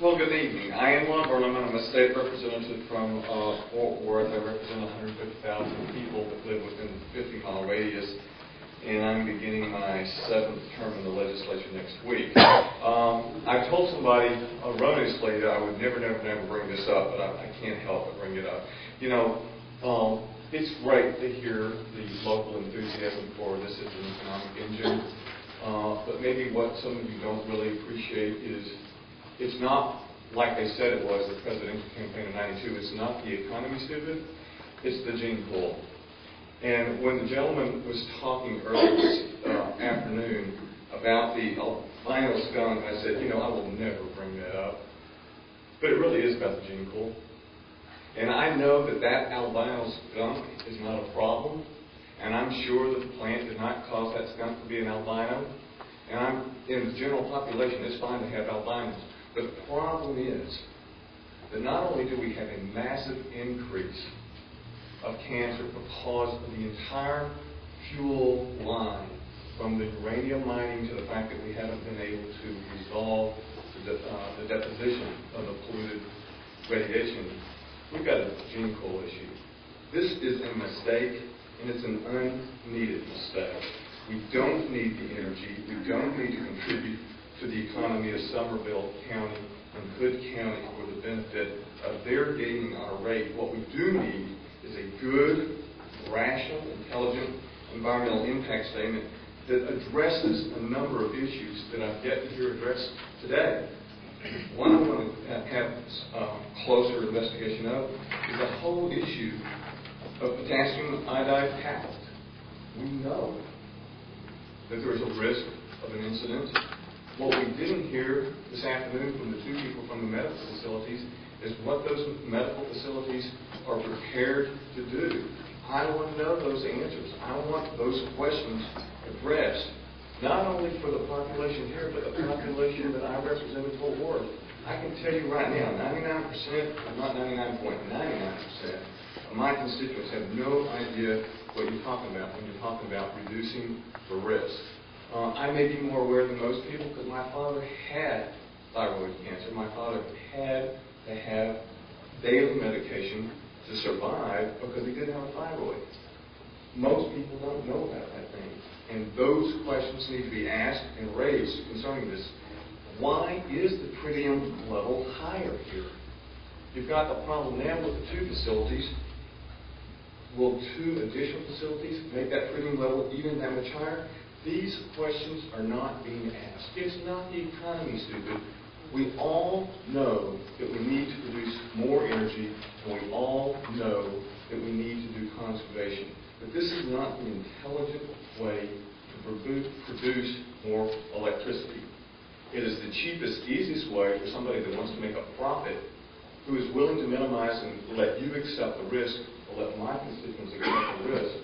Well, good evening. I am Lon Burnam, and I'm a state representative from Fort Worth. I represent 150,000 people that live within the 50-mile radius, and I'm beginning my 7th term in the legislature next week. I told somebody erroneously that I would never bring this up, but I can't help but bring it up. You know, it's great to hear the local enthusiasm for this as an economic engine, but maybe what some of you don't really appreciate is it's not like they said it was the presidential campaign of '92. It's not the economy, stupid. It's the gene pool. And when the gentleman was talking earlier this afternoon about the albino skunk, I said, you know, I will never bring that up. But it really is about the gene pool. And I know that that albino skunk is not a problem. And I'm sure that the plant did not cause that skunk to be an albino. And in the general population, it's fine to have albinos. But the problem is that not only do we have a massive increase of cancer because of the entire fuel line, from the uranium mining to the fact that we haven't been able to resolve the deposition of the polluted radiation, we've got a gene pool issue. This is a mistake, and it's an unneeded mistake. We don't need the energy. We don't need to contribute to the economy of Somervell County and Hood County for the benefit of their gaining our rate. What we do need is a good, rational, intelligent environmental impact statement that addresses a number of issues that I've yet to hear addressed today. One I want to have closer investigation of is the whole issue of potassium iodide tablet. We know that there's a risk of an incident. What we didn't hear this afternoon from the two people from the medical facilities is what those medical facilities are prepared to do. I want to know those answers. I want those questions addressed, not only for the population here, but the population that I represent in Fort Worth. I can tell you right now, 99%, not 99.99% of my constituents have no idea what you're talking about when you're talking about reducing the risk. I may be more aware than most people because my father had thyroid cancer. My father had to have daily medication to survive because he didn't have a thyroid. Most people don't know about that thing. And those questions need to be asked and raised concerning this. Why is the tritium level higher here? You've got the problem now with the two facilities. Will two additional facilities make that tritium level even that much higher? These questions are not being asked. It's not the economy, stupid. We all know that we need to produce more energy, and we all know that we need to do conservation. But this is not the intelligent way to produce more electricity. It is the cheapest, easiest way for somebody that wants to make a profit, who is willing to minimize and let you accept the risk, or let my constituents accept the risk.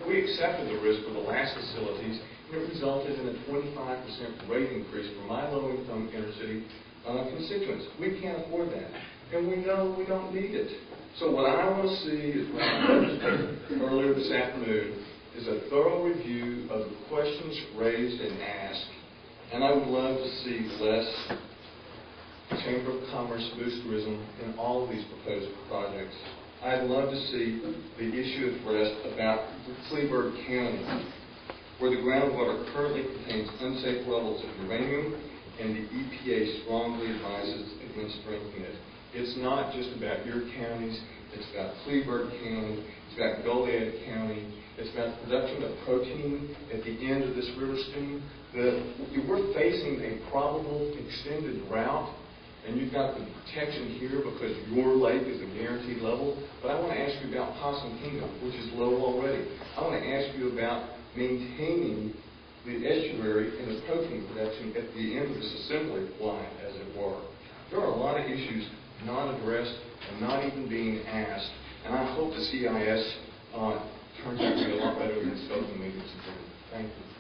We accepted the risk for the last facilities, and it resulted in a 25% rate increase for my low-income inner-city constituents. We can't afford that, and we know we don't need it. So what I want to see is what I mentioned earlier this afternoon is a thorough review of the questions raised and asked, and I would love to see less Chamber of Commerce boosterism in all of these proposed projects. I'd love to see the issue addressed about Kleberg County, where the groundwater currently contains unsafe levels of uranium, and the EPA strongly advises against drinking it. It's not just about your counties. It's about Kleberg County. It's about Goliad County. It's about the production of protein at the end of this river stream. We're facing a probable extended drought. And you've got the protection here because your lake is a guaranteed level. But I want to ask you about Possum Kingdom, which is low already. I want to ask you about maintaining the estuary and the protein production at the end of this assembly line, as it were. There are a lot of issues not addressed and not even being asked. And I hope the CIS turns out to be a lot better than spoken meetings. Thank you.